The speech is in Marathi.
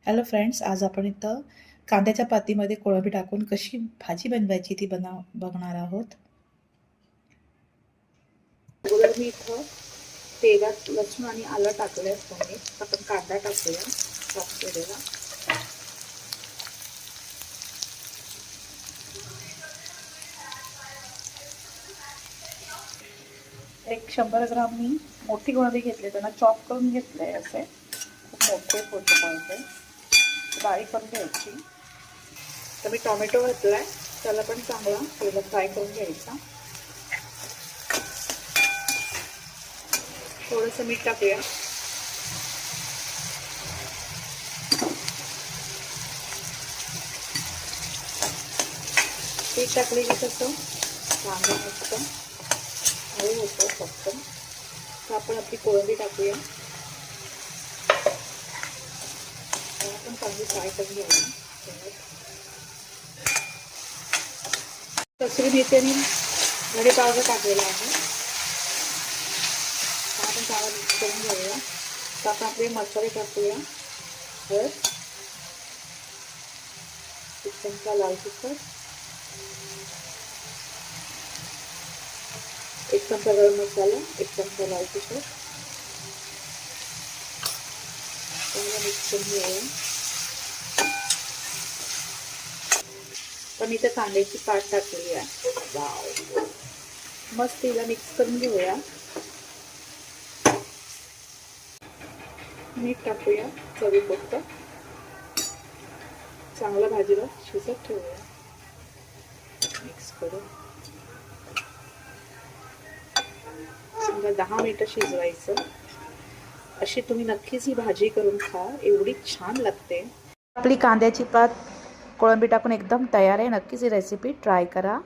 हॅलो फ्रेंड्स, आज आपण इथं कांद्याच्या पातीमध्ये कोळंबी टाकून कशी भाजी बनवायची ती बघणार आहोत. अगोदर मी इथं तेलात लसूण आणि आलं टाकलंय. आपण कांदा टाकूया चॉप केलेला. एक 100 ग्राम मी मोठी कोळंबी घेतली, त्यांना चॉप करून घेतलंय. असे खूप मोठे फोटो पाहिजे, बारीक करून घ्यायची. तर मी टोमॅटो घातलाय, त्याला पण चांगला तेलात फ्राय करून घ्यायचा. थोडंसं मीठ टाकूया. पीठ टाकले की कसं कांदा मस्त हळू होतं फक्त. तर आपण आपली कोळंबी टाकूया. आपण चांगली फ्राय करून घ्यायला. कसुरी मेथी आणि धणे पावडर टाकलेला आहे. आपण चांगला मिक्स करून घेऊया. तर आपण आपले मसाले टाकूया. तर 1 चमचा लाल तिखट, 1 चमचा गरम मसाला, 1 चमचा लाल तिखट. चांगला मिक्स करून घेऊया. पण इथे कांद्याची पात टाकलेली आहे. वाव, मस्त तिला मिक्स करून घेऊया. मीठ टाकूया चवीपुरतं. चांगलं भाजीला शिजत ठेवूया. मिक्स करून समजा 10 मिनिटं शिजवायचं. अशी तुम्ही नक्कीच ही भाजी करून खा, एवढी छान लागते. आपली कांद्याची पात कोळंबी टाकून एकदम तयार आहे. नक्कीच ही रेसिपी ट्राय करा.